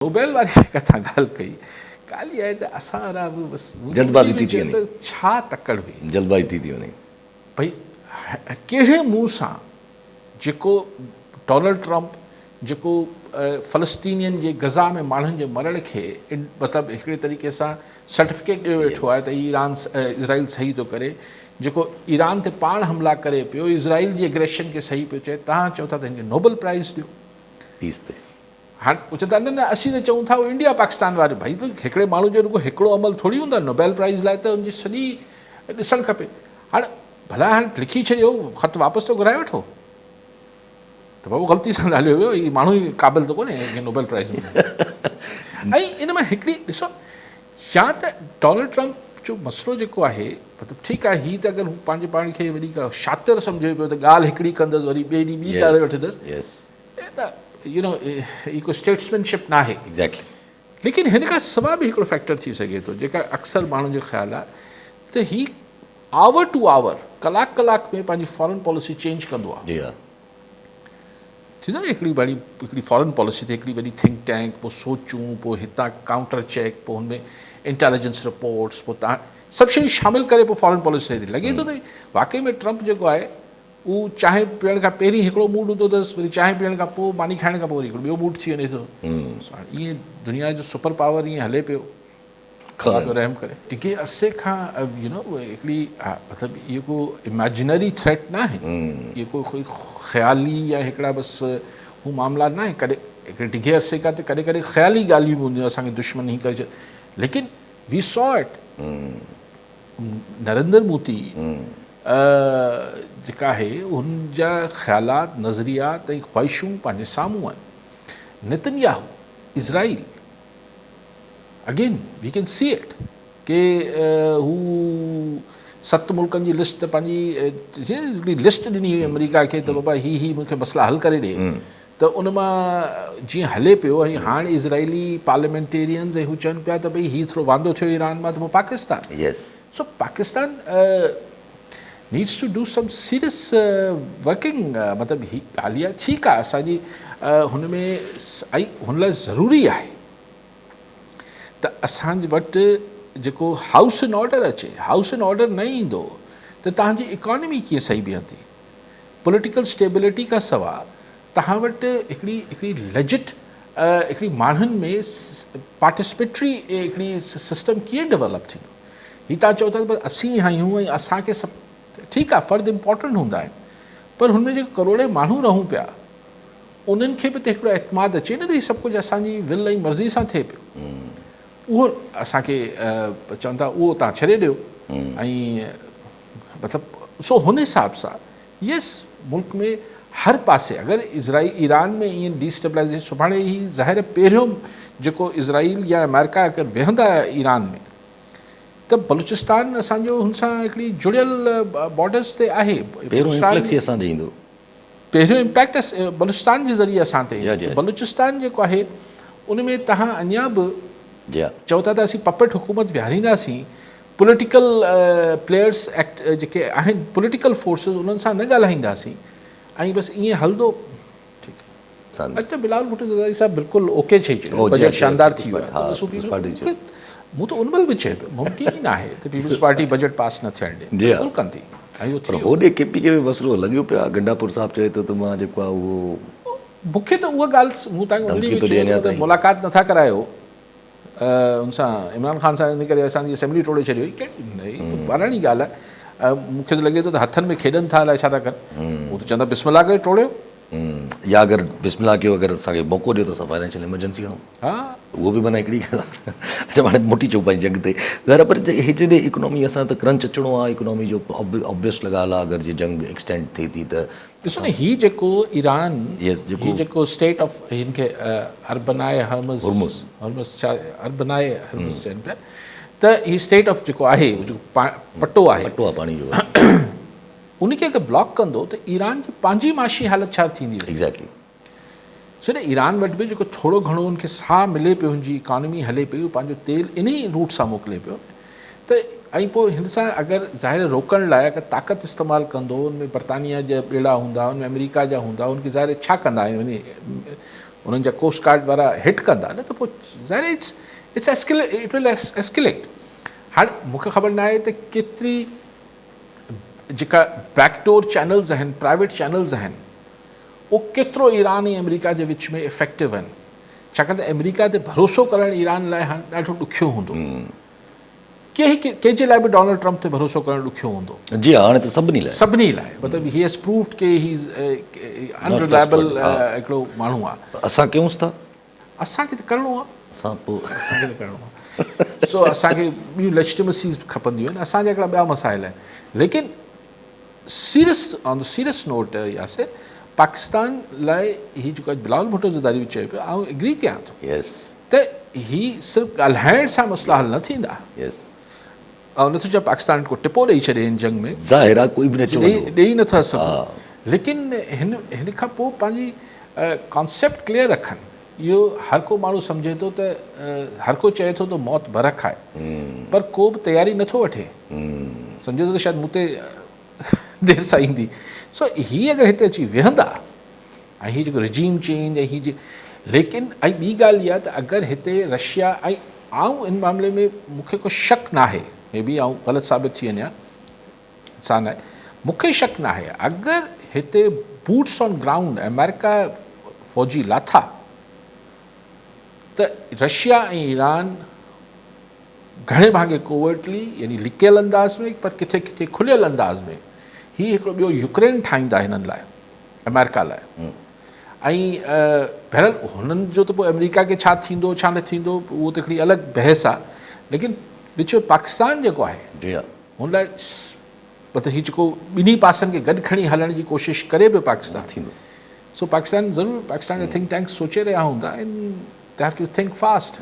Nobel वारी जेका तव्हां ॻाल्हि कई ॻाल्हि इहा आहे त असां बसि जल्दबाज़ी थी थी वञे, छा तकड़ हुई जल्दबाज़ी थी वञे भई कहिड़े मुंहुं सां जेको डोनाल्ड ट्रंप जेको फ़लस्तीनियनि जे गज़ा में माण्हुनि जे मरण खे मतिलबु हिकिड़े तरीक़े सां सर्टिफिकेट ॾियो वेठो आहे त ईरान इज़राइल सही थो करे, जेको ईरान ते पाण हमला करे पियो, इज़राइल जी एग्रेशन खे सही पियो चए, तव्हां चओ था त हिनखे नोबेल प्राइज़ ॾियो पीस ते। हाणे चवनि था न असीं त चऊं था उहो इंडिया पाकिस्तान वारे, भई हिकिड़े माण्हू जो रुॻो हिकिड़ो अमल थोरी हूंदो नोबेल प्राइज़ लाइ, त हुनजी सॼी ॾिसणु खपे। हाणे भला हाणे लिखी छॾियो, ख़त वापसि थो घुराए वठो त बाबू ग़लती सां ॻाल्हियो वियो, हीउ माण्हू ई क़ाबिल त कोन्हे कंहिं नोबेल प्राइज़ में। ऐं इन मां हिकिड़ी ॾिसो, या त डोनाल्ड ट्रंप जो मसइलो जेको आहे, मतिलबु ठीकु आहे, हीअ त अगरि हू पंहिंजे पाण खे वरी का शातिर सम्झे पियो त ॻाल्हि हिकिड़ी कंदुसि वरी ॿिए ॾींहुं ॿी ॻाल्हि वठंदुसि, त यू नो ही को स्टेट्समैनशिप न आहे एग्ज़ैक्टली। लेकिन हिन खां सवाइ बि हिकिड़ो फैक्टर थी सघे थो जेका अक्सर माण्हुनि जो ख़्यालु आहे त ही आवर टू आवर कलाक कलाक में पंहिंजी फॉरेन पॉलिसी चेंज कंदो आहे। थींदो न हिकिड़ी फॉरेन पॉलिसी ते हिकिड़ी वॾी थिंक टैंक, पोइ सोचूं, पोइ हितां काउंटर चेक, पोइ हुनमें इंटेलिजेंस रिपोर्ट्स, पोइ तव्हां सभु शयूं शामिलु करे पोइ फॉरेन पॉलिसी थी लॻे थो त वाक़ई में ट्रंप जेको आहे उहो चांहि पीअण खां पहिरीं हिकिड़ो मूड हूंदो अथसि, वरी चांहि पीअण खां पोइ मानी खाइण खां पोइ वरी हिकिड़ो ॿियो मूड थी वञे थो। ईअं दुनिया जो सुपर पावर ईअं हले पियो, ख़ुदा थो रहम करे। टिके अरसे खां यू नो हिकिड़ी मतिलबु इहो को इमेजिनरी थ्रेट न आहे, इहो कोई ख़्याली या हिकिड़ा बसि हू मामला न आहे। कॾहिं हिकिड़े टिके अरसे खां त कॾहिं कॾहिं ख़्याली ॻाल्हियूं बि हूंदियूं असांखे दुश्मन ई करे, लेकिन वी सॉ इट। नरेंद्र मोदी जेका आहे हुन जा ख़्यालात, नज़रियात ऐं ख़्वाहिशूं पंहिंजे साम्हूं आहिनि। Netanyahu Israel, again we can see it के हू 7 मुल्कनि जी लिस्ट पंहिंजी हिकिड़ी लिस्ट ॾिनी हुई अमेरिका खे त बाबा ही मूंखे मसइला हल करे ॾे, त उन मां जीअं हले पियो। ऐं हाणे इज़राइली पार्लियामेंटेरियंस ऐं हू चवनि पिया त भई हीउ थोरो वांदो थियो ईरान मां, त पोइ Pakistan. So Pakistan needs to do some serious working. मतिलबु ही ॻाल्हि आहे, ठीकु आहे असांजी हुन में ऐं हुन लाइ ज़रूरी आहे त असांजे वटि जेको हाउस इन ऑर्डर अचे। हाउस इन ऑर्डर न ईंदो त तव्हांजी इकॉनमी कीअं सही बीहंदी। पॉलिटिकल स्टेबिलिटी खां सवाइ तव्हां वटि हिकिड़ी लेजिट हिकिड़ी माण्हुनि में पार्टिसिपेटरी हिकिड़ी सिस्टम कीअं डेवलप थींदो। हीअ तव्हां चओ था त असीं आहियूं ऐं असांखे सभु ठीकु आहे, फ़र्द इम्पॉर्टेंट हूंदा आहिनि, पर हुनमें जेके करोड़े माण्हू रहूं पिया उन्हनि खे बि त हिकिड़ो एतमाद अचे न त हीउ सभु कुझु असांजी विल ऐं मर्ज़ी सां थिए पियो। उहो असांखे चवनि था उहो तव्हां छॾे ॾियो। ऐं मतिलबु सो हुन हिसाब सां यस, मुल्क में हर पासे अगरि ईरान में ईअं डिस्टेबलाइजेशन, सुभाणे ई ज़ाहिर पहिरियों जेको इज़राइल या अमेरिका अगरि वेहंदा ईरान में त बलूचिस्तान असांजो हुन सां हिकिड़ी जुड़ियल बॉर्डर्स ते आहे। पहिरियों इम्पैक्ट बलूचिस्तान जे ज़रिए असां ते। बलूचिस्तान जेको आहे उन में तव्हां अञा बि चओ था त असीं पपेट हुकूमत विहारींदासीं, पॉलिटिकल प्लेयर्स एक्ट जेके आहिनि, पॉलिटिकल फोर्सिस, उन्हनि सां न ॻाल्हाईंदासीं ऐं बसि ईअं हलंदो। ठीकु आहे, अॼु त बिलावल भुट्टो ज़रदारी साहिबु बिल्कुलु ओके चई छॾियो, बजट शानदार थी वियो आहे। मूं त उन महिल बि चए पियो मुमकिन ई न आहे त पीपल्स पार्टी बजट पास न थियणु ॾे, बिल्कुलु कंदी। होॾे केपी खे बि मसइलो लॻियो पियो आहे। गंडापुर साहिबु चए थो त मां जेको आहे उहो, मूंखे त उहा ॻाल्हि मूं तव्हांखे मुलाक़ात नथा करायो हुन सां, इमरान ख़ान सां, इन करे असांजी असेंबली टोड़े छॾियो। कहिड़ी पुराणी ॻाल्हि आहे। मूंखे त लॻे थो त हथनि में खेॾनि था, अलाए छा था कनि। उहो त चवंदा बिस्मिल्लाह करे टोड़ियो, या अगरि बिस्मिल्लाह कयो, अगरि असांखे मौक़ो ॾियो त असां फाइनेंशियल इमरजेंसी खणूं। हा, उहो बि माना हिकिड़ी अच्छा हाणे मोटी चऊं पंहिंजी जंग ते ज़रा, पर हे जॾहिं इकोनॉमी असां त क्रंच अचिणो आहे इकोनॉमी जो, ऑब्वियस ॻाल्हि आहे। अगरि जे जंग एक्सटेंड थिए थी त ॾिसो न, हीउ जेको ईरान जेको स्टेट ऑफ हिन खे अर्बनाए हर्मस छा अर्बनाए हर्मस चवनि पिया, त हीउ स्टेट ऑफ जेको आहे जेको पटो आहे पाणी जो, उनखे अगरि ब्लॉक कंदो त ईरान जी पंहिंजी माशी हालत छा थींदी। एग्ज़ैक्टली। सो न ईरान वटि बि जेको थोरो घणो हुनखे साह मिले पियो, हुनजी इकॉनमी हले पई, पंहिंजो तेल इन ई रूट सां मोकिले पियो त, ऐं पोइ हिन सां अगरि ज़ाहिर रोकण लाइ अगरि ताक़त इस्तेमालु कंदो, हुन में बरतानिया जा ॿेड़ा हूंदा, हुन में अमेरिका जा हूंदा, हुनखे ज़ाहिर छा कंदा आहिनि, वञी उन्हनि जा कोस्ट गार्ड वारा हिट कंदा न त पोइ ज़ाहिर इट विल एस्केलेट। हाणे मूंखे ख़बर न आहे त केतिरी जेका बैकडोर चैनल्स आहिनि, प्राइवेट चैनल्स आहिनि, उहो केतिरो ईरान ऐं अमेरिका जे विच में इफेक्टिव आहिनि, छाकाणि त अमेरिका ते भरोसो करणु ईरान लाइ हाणे ॾाढो ॾुखियो हूंदो। कंहिंजे लाइ बि डोनाल्ड ट्रम्प ते भरोसो करणु ॾुखियो हूंदो। जी हाणे त सभिनी लाइ मतिलबु ही हैज़ प्रूव्ड के ही इज़ अनरिलायबल हिकिड़ो माण्हू आहे। असां कयूंसि था, असांखे त करिणो आहे, असांखे त करिणो आहे। सो असांखे ॿियूं लेजिटिमेसीज़ खपंदियूं आहिनि, असांजा हिकिड़ा ॿिया मसाइल आहिनि। लेकिन on the serious note Yasir, Pakistan लाइ ही जेको अॼु बिलावल भुट्टो ज़रदारी चयो पियो, आउं एग्री कयां थो त ही सिर्फ़ु ॻाल्हाइण सां मसइला हल न थींदा। ऐं नथो चए पाकिस्तान को टिपो ॾेई छॾे हिन जंग में, ज़ाहिर आहे कोई बि ॾेई नथा सघूं। लेकिन हिन खां पोइ पंहिंजी कॉन्सेप्ट क्लियर रखनि। इहो हर को माण्हू सम्झे थो त हर को चए थो त मौत बरख आहे, पर को बि तयारी नथो वठे, सम्झे थो त शायदि मूं ते देरि सां ईंदी। सो हीअ अगरि हिते अची वेहंदा ऐं हीअ जेको रिजीम चेंज ऐं हीअ लेकिन ऐं ॿी ॻाल्हि इहा त अगरि हिते रशिया ऐं आऊं इन मामले में मूंखे को शक न आहे, मे बी आऊं ग़लति साबित थी वञा, इंसानु आहे, मूंखे शक न आहे अगरि हिते बूट्स ऑन ग्राउंड अमेरिका फ़ौजी लाथा त रशिया ऐं ईरान घणे भाङे कोवर्टली यानी लिकियल अंदाज़ में, पर किथे किथे खुलियल अंदाज़ में ही हिकिड़ो ॿियो यूक्रेन ठाहींदा हिननि लाइ, अमेरिका लाइ। ऐं बहरहाल हुननि जो त पोइ अमेरिका खे छा थींदो छा न थींदो उहो त हिकिड़ी अलॻि बहस आहे। लेकिन विच में पाकिस्तान जेको आहे हुन लाइ मतिलबु हीउ जेको ॿिन्ही पासनि खे गॾु खणी हलण जी कोशिशि करे पियो पाकिस्तान थींदो। सो पाकिस्तान ज़रूरु, पाकिस्तान जा थिंक टैंक्स सोचे रहिया हूंदा, they have to think fast.